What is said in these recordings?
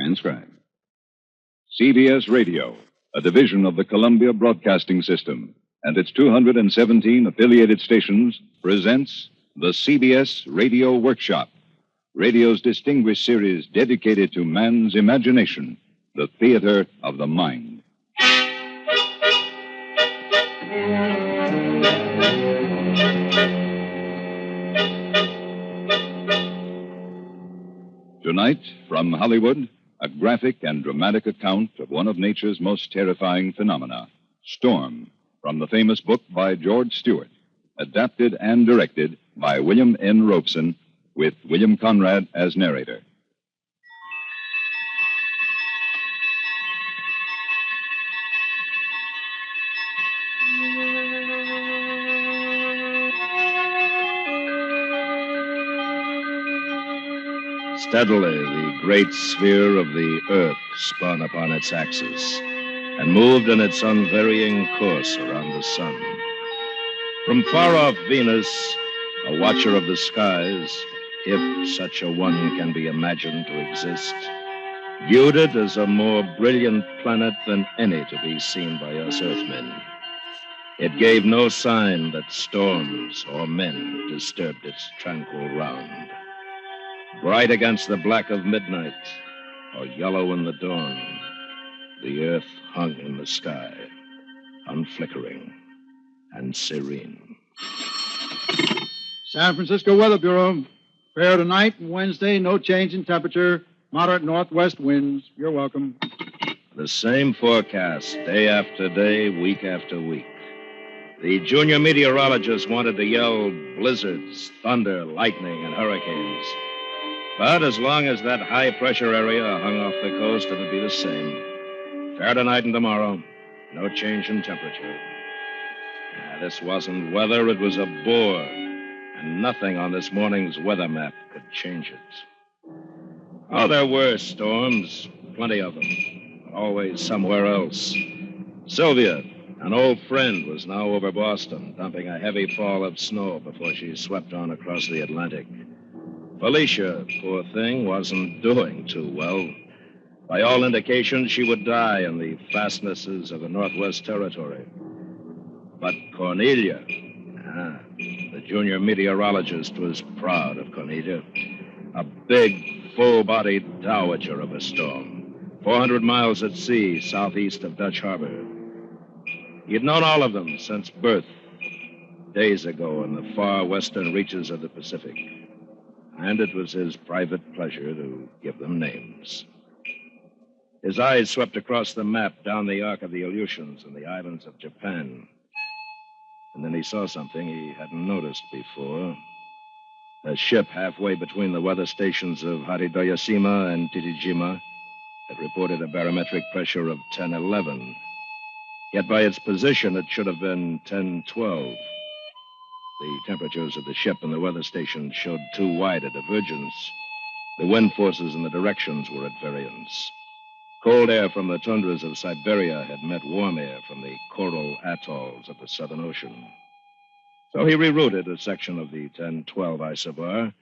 transcribed. CBS Radio, a division of the Columbia Broadcasting System, and its 217 affiliated stations, presents the CBS Radio Workshop, radio's distinguished series dedicated to man's imagination, the theater of the mind. Tonight, from Hollywood, a graphic and dramatic account of one of nature's most terrifying phenomena, storm, from the famous book by George Stewart, adapted and directed by William N. Robeson, with William Conrad as narrator. Steadily, the great sphere of the earth spun upon its axis and moved in its unvarying course around the sun. From far-off Venus, a watcher of the skies, if such a one can be imagined to exist, viewed it as a more brilliant planet than any to be seen by us Earthmen. It gave no sign that storms or men disturbed its tranquil round. Bright against the black of midnight, or yellow in the dawn, the earth hung in the sky, unflickering and serene. San Francisco Weather Bureau. Fair tonight and Wednesday, no change in temperature, moderate northwest winds. You're welcome. The same forecast, day after day, week after week. The junior meteorologists wanted to yell blizzards, thunder, lightning, and hurricanes. But as long as that high-pressure area hung off the coast, it'd be the same. Fair tonight and tomorrow, no change in temperature. This wasn't weather, it was a bore, and nothing on this morning's weather map could change it. Oh, there were storms, plenty of them, but always somewhere else. Sylvia, an old friend, was now over Boston, dumping a heavy fall of snow before she swept on across the Atlantic. Felicia, poor thing, wasn't doing too well. By all indications, she would die in the fastnesses of the Northwest Territory. But Cornelia, the junior meteorologist, was proud of Cornelia. A big, full-bodied dowager of a storm, 400 miles at sea, southeast of Dutch Harbor. He'd known all of them since birth, days ago in the far western reaches of the Pacific. And it was his private pleasure to give them names. His eyes swept across the map down the arc of the Aleutians and the islands of Japan. And then he saw something he hadn't noticed before. A ship halfway between the weather stations of Haridoyashima and Titijima had reported a barometric pressure of 10-11. Yet by its position, it should have been 10-12. The temperatures of the ship and the weather station showed too wide a divergence. The wind forces and the directions were at variance. Cold air from the tundras of Siberia had met warm air from the coral atolls of the Southern Ocean. So he rerouted a section of the 10-12 isobar,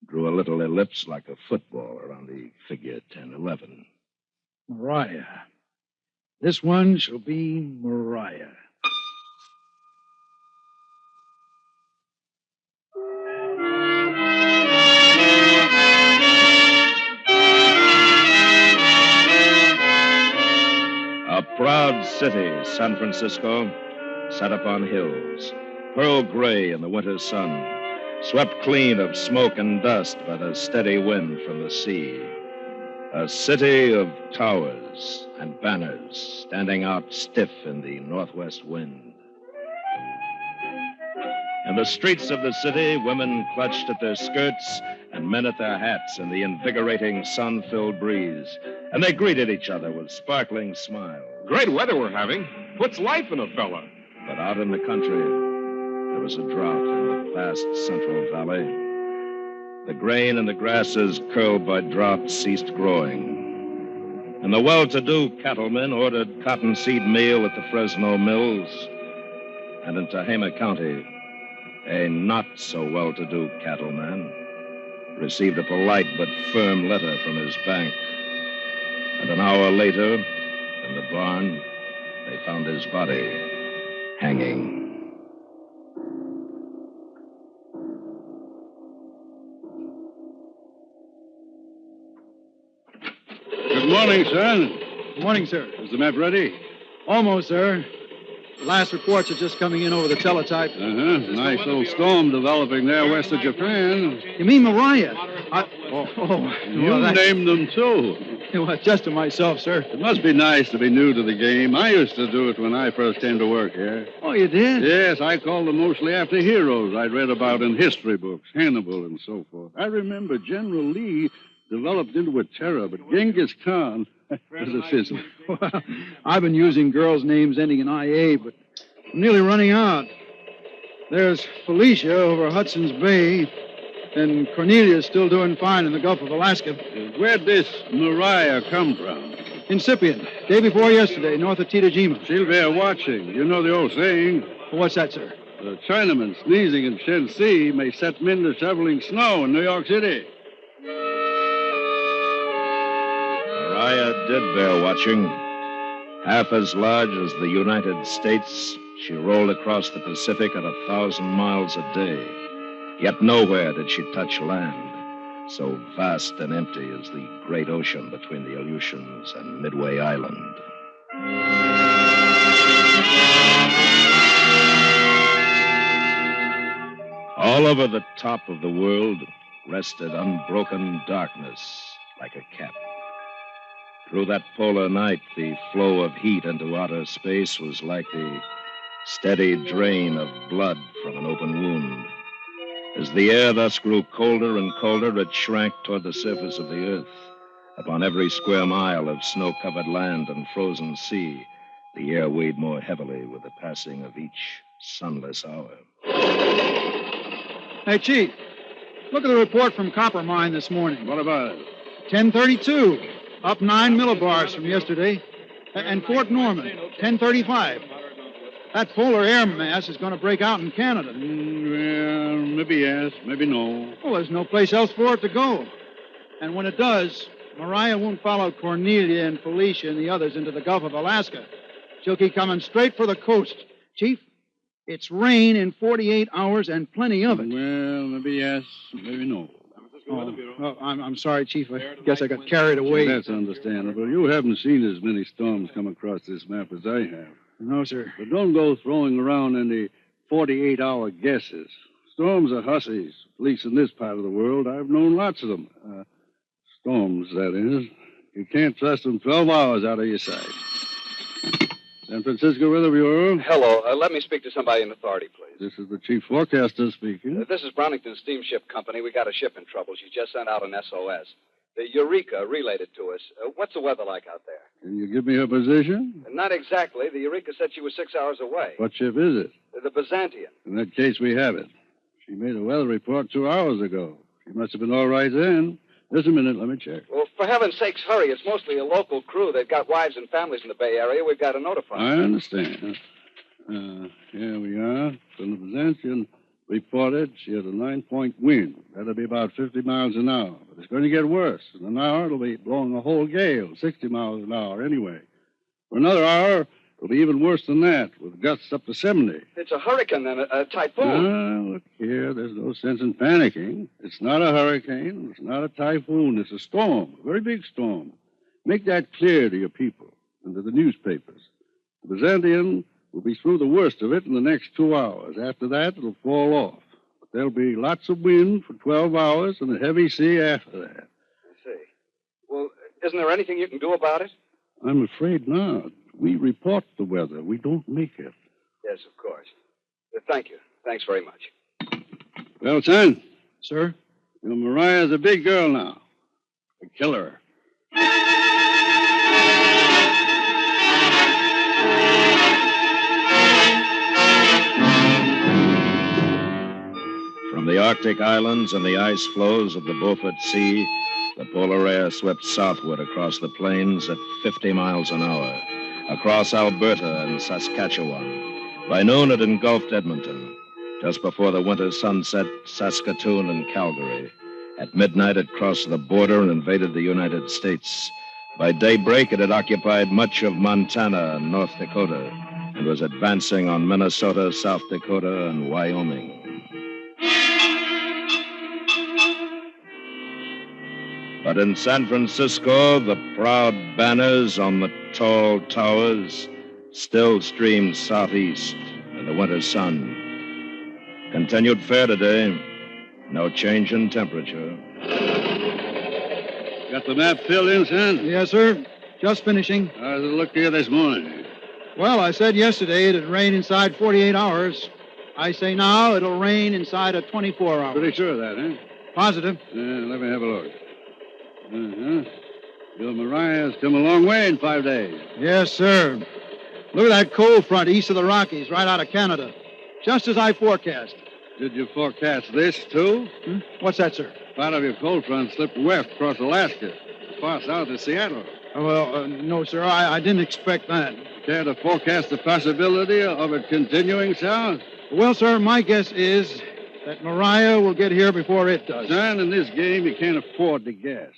drew a little ellipse like a football around the figure 10-11. Mariah. This one shall be Mariah. A proud city, San Francisco, set upon hills, pearl gray in the winter sun, swept clean of smoke and dust by the steady wind from the sea. A city of towers and banners standing out stiff in the northwest wind. In the streets of the city, women clutched at their skirts and men at their hats in the invigorating sun-filled breeze. And they greeted each other with sparkling smiles. Great weather we're having. Puts life in a fella. But out in the country, there was a drought in the vast Central Valley. The grain and the grasses curled by drought ceased growing. And the well-to-do cattlemen ordered cottonseed meal at the Fresno mills. And in Tehama County, a not-so-well-to-do cattleman received a polite but firm letter from his bank. And an hour later, in the barn, they found his body hanging. Good morning, sir. Good morning, sir. Is the map ready? Almost, sir. The last reports are just coming in over the teletype. Nice little storm developing there west of Japan. You mean Mariah? You named them, too. Well, just to myself, sir. It must be nice to be new to the game. I used to do it when I first came to work here. Oh, you did? Yes, I called them mostly after heroes I'd read about in history books, Hannibal and so forth. I remember General Lee developed into a terror, but Genghis Khan was a fizzle. Well, I've been using girls' names ending in IA, but I'm nearly running out. There's Felicia over Hudson's Bay, and Cornelia's still doing fine in the Gulf of Alaska. Where'd this Mariah come from? Incipient. Day before yesterday, north of Titajima. Sylvia watching. You know the old saying. What's that, sir? The Chinaman sneezing in Shensi may set men to shoveling snow in New York City. Mariah did bear watching. Half as large as the United States, she rolled across the Pacific at 1,000 miles a day. Yet nowhere did she touch land, so vast and empty is the great ocean between the Aleutians and Midway Island. All over the top of the world rested unbroken darkness like a cap. Through that polar night, the flow of heat into outer space was like the steady drain of blood from an open wound. As the air thus grew colder and colder, it shrank toward the surface of the earth. Upon every square mile of snow-covered land and frozen sea, the air weighed more heavily with the passing of each sunless hour. Hey, Chief, look at the report from Copper Mine this morning. What about it? 1032. Up 9 millibars from yesterday. And Fort Norman, 1035. That polar air mass is going to break out in Canada. Well, maybe yes, maybe no. Well, there's no place else for it to go. And when it does, Mariah won't follow Cornelia and Felicia and the others into the Gulf of Alaska. She'll keep coming straight for the coast. Chief, it's rain in 48 hours and plenty of it. Well, maybe yes, maybe no. I'm sorry, Chief. I guess I got carried away. That's understandable. You haven't seen as many storms come across this map as I have. No, sir. But don't go throwing around any 48-hour guesses. Storms are hussies, at least in this part of the world. I've known lots of them. Storms, that is. You can't trust them 12 hours out of your sight. San Francisco Weather Bureau. Hello. Let me speak to somebody in authority, please. This is the chief forecaster speaking. This is Brownington Steamship Company. We got a ship in trouble. She just sent out an SOS. The Eureka relayed it to us. What's the weather like out there? Can you give me her position? Not exactly. The Eureka said she was 6 hours away. What ship is it? The Byzantium. In that case, we have it. She made a weather report 2 hours ago. She must have been all right then. Just a minute, let me check. Well, for heaven's sakes, hurry. It's mostly a local crew. They've got wives and families in the Bay Area. We've got to notify them. I understand. Here we are. From the Byzantium reported she had a 9-point wind. That'll be about 50 miles an hour. But it's going to get worse. In an hour, it'll be blowing a whole gale, 60 miles an hour anyway. For another hour, it'll be even worse than that, with gusts up to 70. It's a hurricane, then, a typhoon. Look here, there's no sense in panicking. It's not a hurricane. It's not a typhoon. It's a storm, a very big storm. Make that clear to your people and to the newspapers. The Byzantium will be through the worst of it in the next 2 hours. After that, it'll fall off. But there'll be lots of wind for 12 hours and a heavy sea after that. I see. Well, isn't there anything you can do about it? I'm afraid not. We report the weather. We don't make it. Yes, of course. Thank you. Thanks very much. Well, son. Sir? You know, Mariah's a big girl now. A killer. From the Arctic islands and the ice floes of the Beaufort Sea, the polar air swept southward across the plains at 50 miles an hour, across Alberta and Saskatchewan. By noon, it engulfed Edmonton. Just before the winter sunset, Saskatoon and Calgary. At midnight, it crossed the border and invaded the United States. By daybreak, it had occupied much of Montana and North Dakota and was advancing on Minnesota, South Dakota, and Wyoming. But in San Francisco, the proud banners on the tall towers still streamed southeast in the winter sun. Continued fair today. No change in temperature. Got the map filled in, son? Yes, sir. Just finishing. How's it look here this morning? Well, I said yesterday it'd rain inside 48 hours. I say now it'll rain inside of 24 hours. Pretty sure of that, huh? Positive. Let me have a look. Your Mariah's come a long way in 5 days. Yes, sir. Look at that cold front east of the Rockies, right out of Canada. Just as I forecast. Did you forecast this, too? What's that, sir? Part of your cold front slipped west across Alaska, as far south as Seattle. No, sir, I didn't expect that. Care to forecast the possibility of it continuing south? Well, sir, my guess is that Mariah will get here before it does. Son, in this game, you can't afford to guess.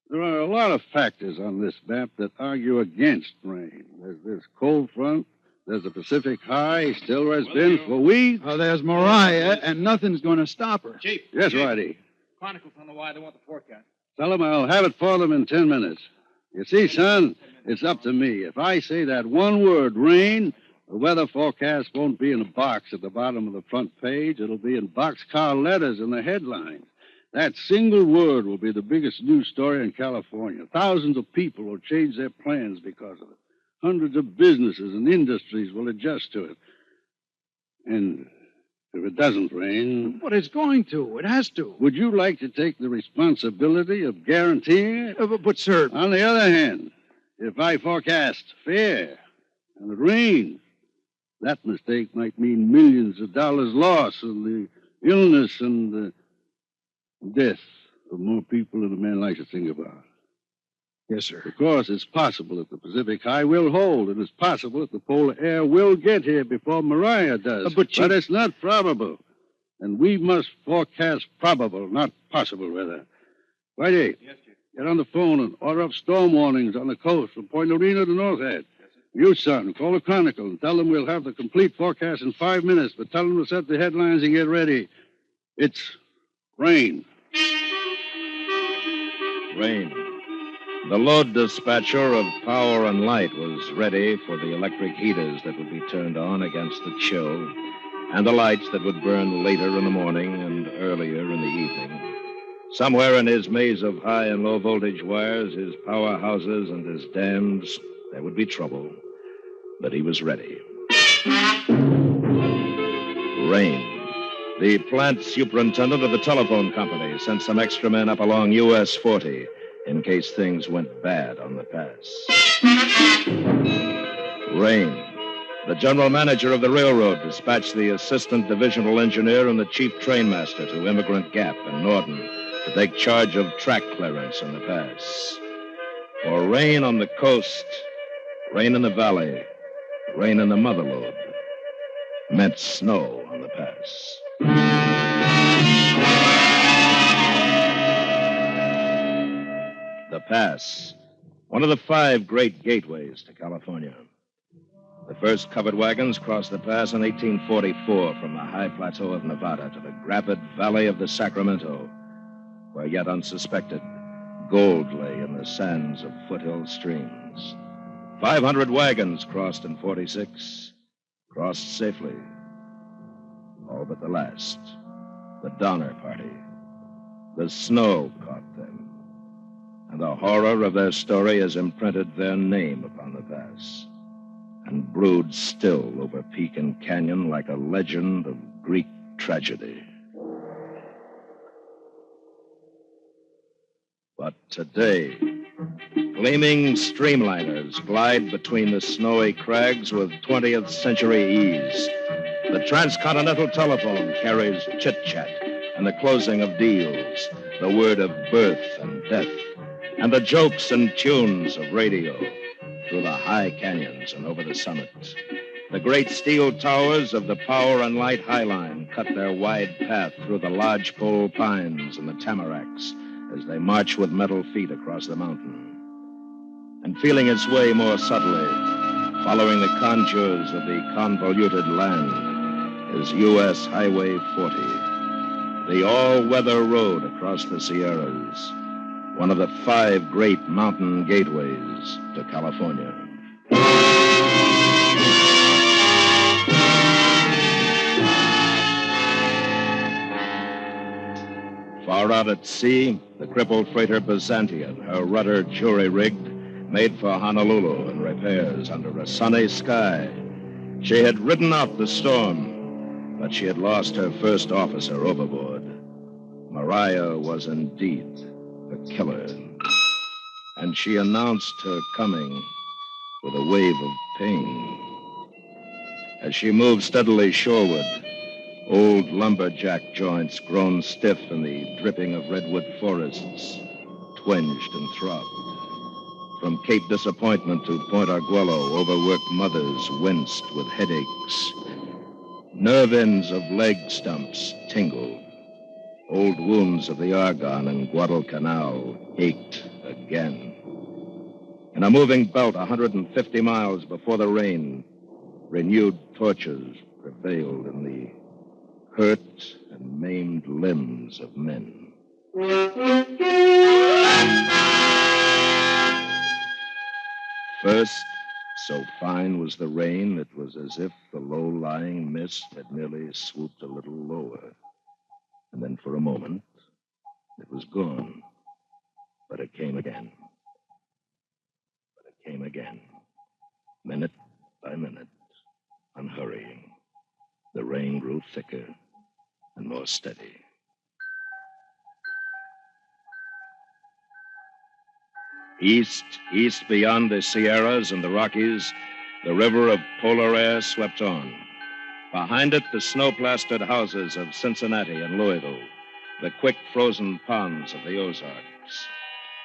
There are a lot of factors on this map that argue against rain. There's this cold front. There's the Pacific High, still has been for weeks. There's Mariah, and nothing's going to stop her. Chief. Yes, Chief. Righty. Chronicles on the wire. They want the forecast. Tell them I'll have it for them in 10 minutes. You see, son, it's up to me. If I say that one word, rain, the weather forecast won't be in a box at the bottom of the front page. It'll be in boxcar letters in the headlines. That single word will be the biggest news story in California. Thousands of people will change their plans because of it. Hundreds of businesses and industries will adjust to it. And if it doesn't rain... But it's going to. It has to. Would you like to take the responsibility of guaranteeing it? But, sir... On the other hand, if I forecast fair and it rains, that mistake might mean millions of dollars lost and the illness and the death of more people than a man likes to think about. Yes, sir. Of course, it's possible that the Pacific High will hold, and it's possible that the polar air will get here before Mariah does. But it's not probable. And we must forecast probable, not possible weather. Whitey. Yes, Chief. Get on the phone and order up storm warnings on the coast from Point Lorena to North Head. Yes, sir. You, son, call the Chronicle and tell them we'll have the complete forecast in 5 minutes, but tell them to set the headlines and get ready. It's rain. Rain. The load dispatcher of Power and Light was ready for the electric heaters that would be turned on against the chill, and the lights that would burn later in the morning and earlier in the evening. Somewhere in his maze of high and low voltage wires, his powerhouses and his dams, there would be trouble. But he was ready. Rain. The plant superintendent of the telephone company sent some extra men up along US 40 in case things went bad on the pass. Rain. The general manager of the railroad dispatched the assistant divisional engineer and the chief trainmaster to Immigrant Gap and Norton to take charge of track clearance in the pass. For rain on the coast, rain in the valley, rain in the motherlode meant snow on the pass. The Pass, one of the 5 great gateways to California. The first covered wagons crossed the pass in 1844 from the high plateau of Nevada to the rapid valley of the Sacramento, where yet unsuspected, gold lay in the sands of foothill streams. 500 wagons crossed in 46, crossed safely. All but the last, the Donner Party. The snow caught them. And the horror of their story has imprinted their name upon the pass and broods still over peak and canyon like a legend of Greek tragedy. But today, gleaming streamliners glide between the snowy crags with 20th century ease. The transcontinental telephone carries chit-chat and the closing of deals, the word of birth and death, and the jokes and tunes of radio through the high canyons and over the summits. The great steel towers of the Power and Light Heinlein cut their wide path through the lodgepole pines and the tamaracks as they march with metal feet across the mountain. and feeling its way more subtly, following the contours of the convoluted land, is U.S. Highway 40, the all-weather road across the Sierras, one of the 5 great mountain gateways to California. Far out at sea, the crippled freighter Byzantium, her rudder jury-rigged, made for Honolulu in repairs under a sunny sky. She had ridden out the storm, but she had lost her first officer overboard. Maria was indeed a killer, and she announced her coming with a wave of pain. As she moved steadily shoreward, old lumberjack joints grown stiff in the dripping of redwood forests twinged and throbbed. From Cape Disappointment to Point Arguello, overworked mothers winced with headaches. Nerve ends of leg stumps tingled. Old wounds of the Argonne and Guadalcanal ached again. In a moving belt 150 miles before the rain, renewed tortures prevailed in the hurt and maimed limbs of men. First, so fine was the rain, it was as if the low-lying mist had merely swooped a little lower. And then for a moment, it was gone. But it came again. Minute by minute, unhurrying. The rain grew thicker and more steady. East beyond the Sierras and the Rockies, the river of polar air swept on. Behind it, the snow-plastered houses of Cincinnati and Louisville, the quick frozen ponds of the Ozarks.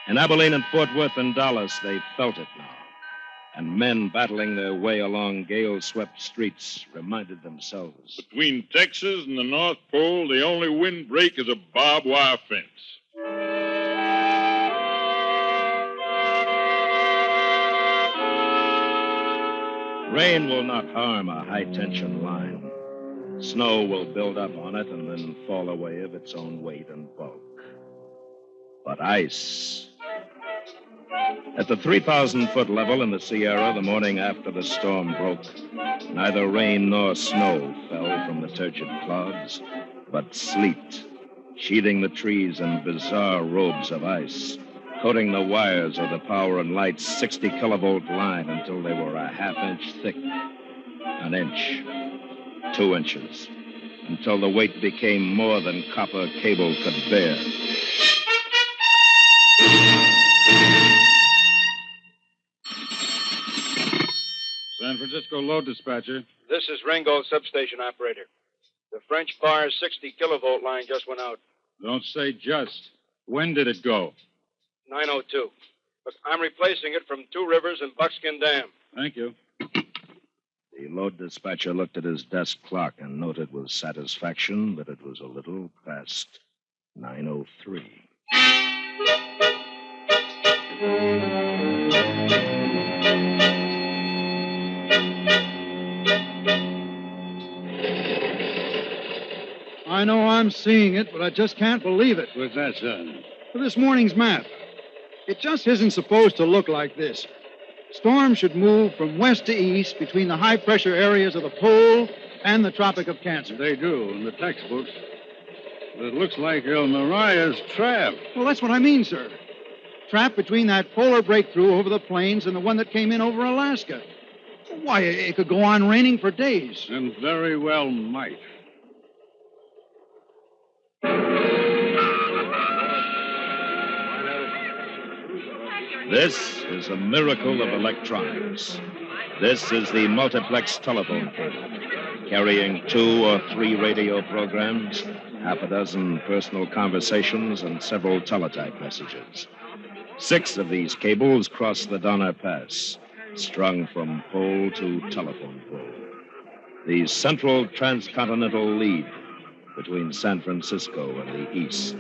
In Abilene and Fort Worth and Dallas, they felt it now. And men battling their way along gale-swept streets reminded themselves. Between Texas and the North Pole, the only windbreak is a barbed wire fence. Rain will not harm a high-tension line. Snow will build up on it and then fall away of its own weight and bulk. But ice... At the 3,000-foot level in the Sierra the morning after the storm broke, neither rain nor snow fell from the turgid clouds, but sleet, sheathing the trees in bizarre robes of ice, coating the wires of the power and light's 60-kilovolt line until they were a half-inch thick, an inch, 2 inches, until the weight became more than copper cable could bear. San Francisco load dispatcher. This is Ringo, substation operator. The French bar's 60-kilovolt line just went out. Don't say just. When did it go? 9:02. Look, I'm replacing it from Two Rivers and Buckskin Dam. Thank you. The load dispatcher looked at his desk clock and noted with satisfaction that it was a little past 9:03. I know I'm seeing it, but I just can't believe it. What's that, son? For this morning's map. It just isn't supposed to look like this. Storms should move from west to east between the high-pressure areas of the pole and the Tropic of Cancer. They do, in the textbooks. But it looks like El Maria's trapped. Well, that's what I mean, sir. Trapped between that polar breakthrough over the plains and the one that came in over Alaska. Why, it could go on raining for days. And very well might. This is a miracle of electronics. This is the multiplex telephone cable, carrying 2 or 3 radio programs, half a dozen personal conversations, and several teletype messages. 6 of these cables cross the Donner Pass, strung from pole to telephone pole. The central transcontinental lead between San Francisco and the east.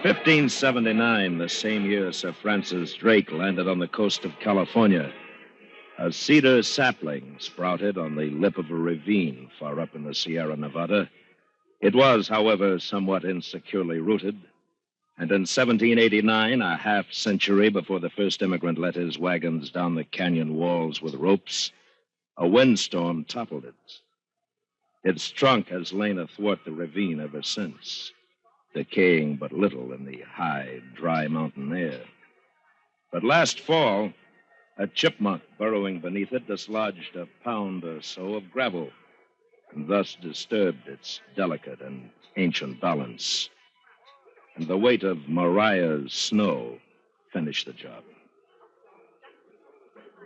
1579, the same year Sir Francis Drake landed on the coast of California, a cedar sapling sprouted on the lip of a ravine far up in the Sierra Nevada. It was, however, somewhat insecurely rooted, and in 1789, a half-century before the first immigrant let his wagons down the canyon walls with ropes, a windstorm toppled it. Its trunk has lain athwart the ravine ever since, decaying but little in the high, dry mountain air. But last fall, a chipmunk burrowing beneath it dislodged a pound or so of gravel, and thus disturbed its delicate and ancient balance. And the weight of Mariah's snow finished the job.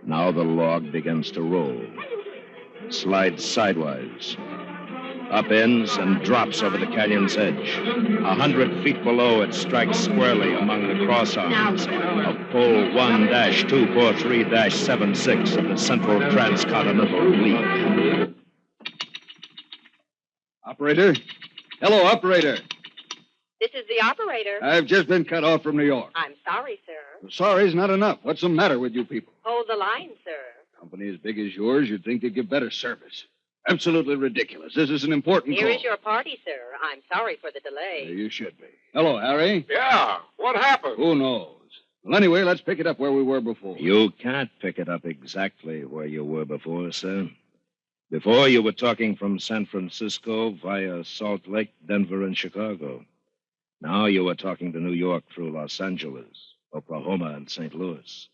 Now the log begins to roll, slides sidewise, upends and drops over the canyon's edge. 100 feet below, it strikes squarely among the crossarms of pole 1-243-76 of the Central Transcontinental League. Operator? Hello, operator. This is the operator. I've just been cut off from New York. I'm sorry, sir. Sorry's not enough. What's the matter with you people? Hold the line, sir. Company as big as yours, you'd think they'd give better service. Absolutely ridiculous. This is an important Here call. is your party, sir. I'm sorry for the delay. You should be. Hello, Harry. Yeah, what happened? Who knows? Well, anyway, let's pick it up where we were before. You can't pick it up exactly where you were before, sir. Before, you were talking from San Francisco via Salt Lake, Denver, and Chicago. Now you were talking to New York through Los Angeles, Oklahoma, and St. Louis,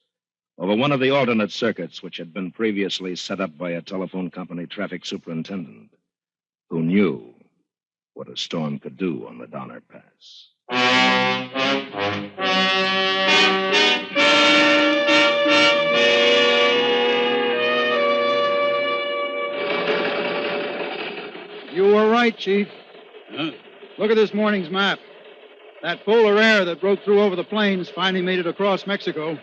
over one of the alternate circuits which had been previously set up by a telephone company traffic superintendent who knew what a storm could do on the Donner Pass. You were right, Chief. Huh? Look at this morning's map. That polar air that broke through over the plains finally made it across Mexico.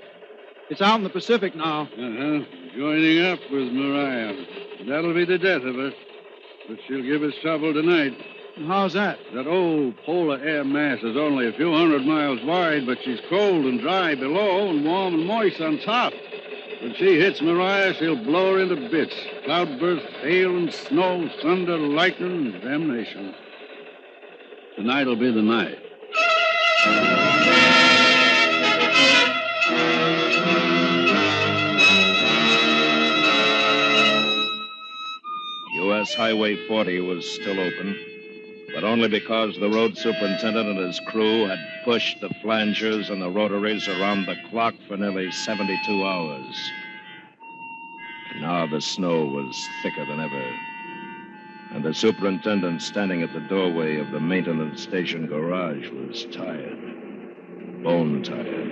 It's out in the Pacific now. Uh-huh. Joining up with Mariah. That'll be the death of her. But she'll give us trouble tonight. How's that? That old polar air mass is only a few hundred miles wide, but she's cold and dry below and warm and moist on top. When she hits Mariah, she'll blow her into bits. Cloudburst, hail and snow, thunder, lightning, and damnation. Tonight'll be the night. U.S. Highway 40 was still open, but only because the road superintendent and his crew had pushed the flangers and the rotaries around the clock for nearly 72 hours. And now the snow was thicker than ever, and the superintendent standing at the doorway of the maintenance station garage was tired, bone tired.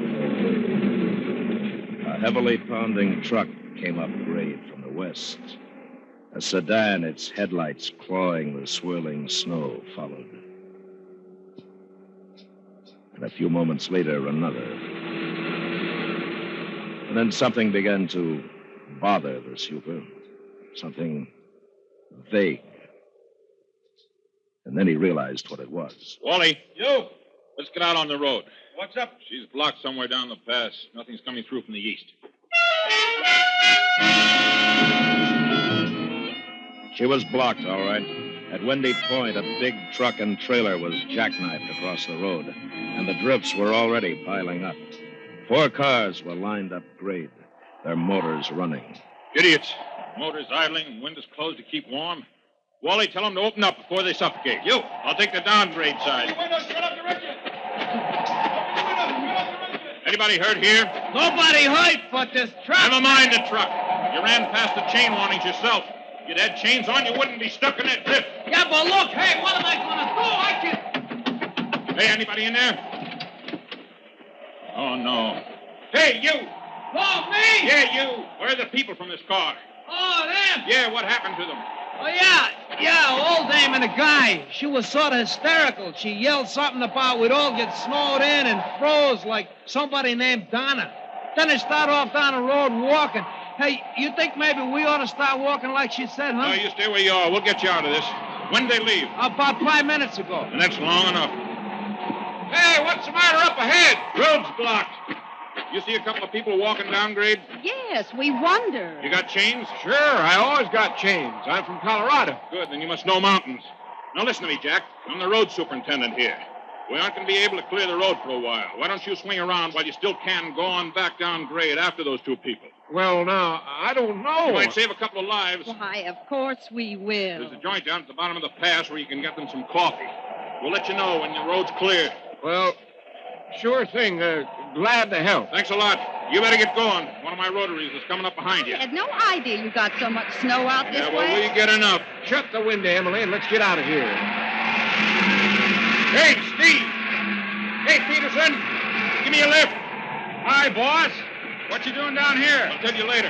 A heavily pounding truck came up grade from the west. A sedan, its headlights clawing the swirling snow, followed. And a few moments later, another. And then something began to bother the super. Something vague. And then he realized what it was. Wally. You! Let's get out on the road. What's up? She's blocked somewhere down the pass. Nothing's coming through from the east. She was blocked, all right. At Windy Point, a big truck and trailer was jackknifed across the road, and the drifts were already piling up. 4 cars were lined up grade, their motors running. Idiots. Motors idling, windows closed to keep warm. Wally, tell them to open up before they suffocate. You. I'll take the downgrade side. Anybody hurt here? Nobody hurt but this truck. Never mind the truck. You ran past the chain warnings yourself. If you'd had chains on, you wouldn't be stuck in that drift. Yeah, but look, hey, what am I going to do? I can... Hey, anybody in there? Oh, no. Hey, you! Oh, me? Yeah, you. Where are the people from this car? Oh, them? Yeah, what happened to them? Oh, yeah, old dame and a guy. She was sort of hysterical. She yelled something about we'd all get snowed in and froze like somebody named Donna. Then they started off down the road walking. Hey, you think maybe we ought to start walking like she said, huh? No, you stay where you are. We'll get you out of this. When did they leave? About 5 minutes ago. And that's long enough. Hey, what's the matter up ahead? Road's blocked. You see a couple of people walking down grade? Yes, we wonder. You got chains? Sure, I always got chains. I'm from Colorado. Good, then you must know mountains. Now listen to me, Jack. I'm the road superintendent here. We aren't going to be able to clear the road for a while. Why don't you swing around while you still can go on back down grade after those two people? Well, now, I don't know. You might save a couple of lives. Why, of course we will. There's a joint down at the bottom of the pass where you can get them some coffee. We'll let you know when the road's clear. Well, sure thing. Glad to help. Thanks a lot. You better get going. One of my rotaries is coming up behind you. I had no idea you got so much snow out this Yeah, well, way. we get enough. Shut the window, Emily, and let's get out of here. Hey, Steve! Hey, Peterson! Give me a lift. Hi, boss. What you doing down here? I'll tell you later.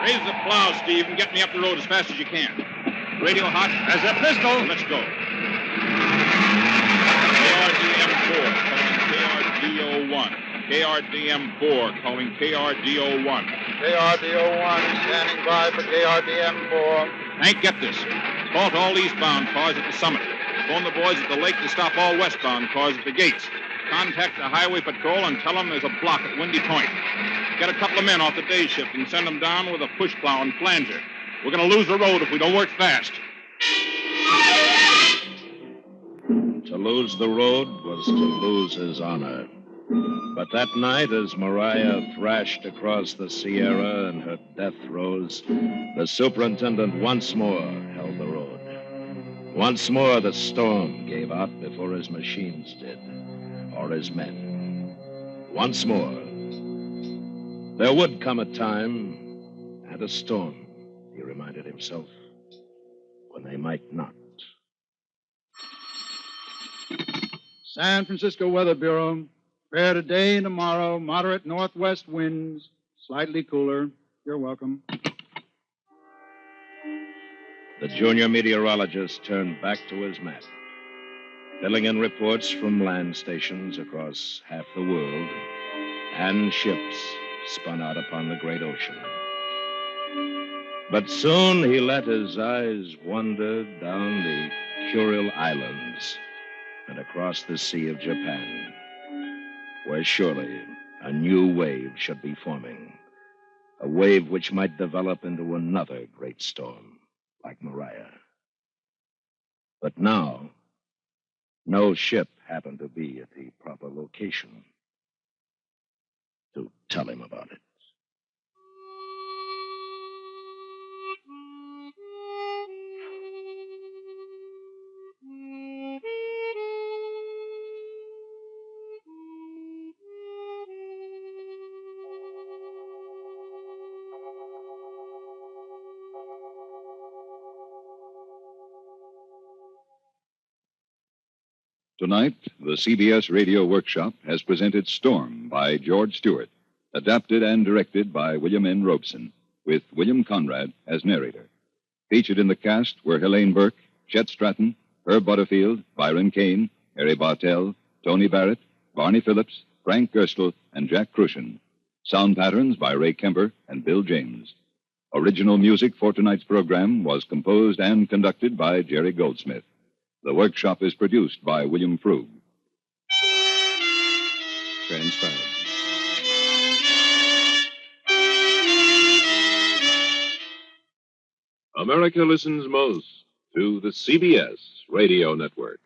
Raise the plow, Steve, and get me up the road as fast as you can. Radio hot? As a pistol. Well, let's go. KRDM4 KRDO1. KRDM4 calling KRDO1. KRDO1 standing by for KRDM4. Hank, get this. Halt all eastbound cars at the summit. Phone the boys at the lake to stop all westbound cars at the gates. Contact the highway patrol and tell them there's a block at Windy Point. Get a couple of men off the day shift and send them down with a push plow and flanger. We're going to lose the road if we don't work fast. To lose the road was to lose his honor. But that night, as Maria thrashed across the Sierra and her death rose, the superintendent once more held the road. Once more, the storm gave out before his machines did, or his men. Once more, there would come a time and a storm, he reminded himself, when they might not. San Francisco Weather Bureau. Fair today and tomorrow. Moderate northwest winds. Slightly cooler. You're welcome. The junior meteorologist turned back to his map, filling in reports from land stations across half the world and ships spun out upon the great ocean. But soon he let his eyes wander down the Kuril Islands and across the Sea of Japan, where surely a new wave should be forming, a wave which might develop into another great storm, like Maria. But now, no ship happened to be at the proper location to tell him about it. Tonight, the CBS Radio Workshop has presented Storm by George Stewart, adapted and directed by William N. Robeson, with William Conrad as narrator. Featured in the cast were Helene Burke, Chet Stratton, Herb Butterfield, Byron Kane, Harry Bartell, Tony Barrett, Barney Phillips, Frank Gerstle, and Jack Crucian. Sound patterns by Ray Kemper and Bill James. Original music for tonight's program was composed and conducted by Jerry Goldsmith. The workshop is produced by William Frug. Transcribed. America listens most to the CBS Radio Network.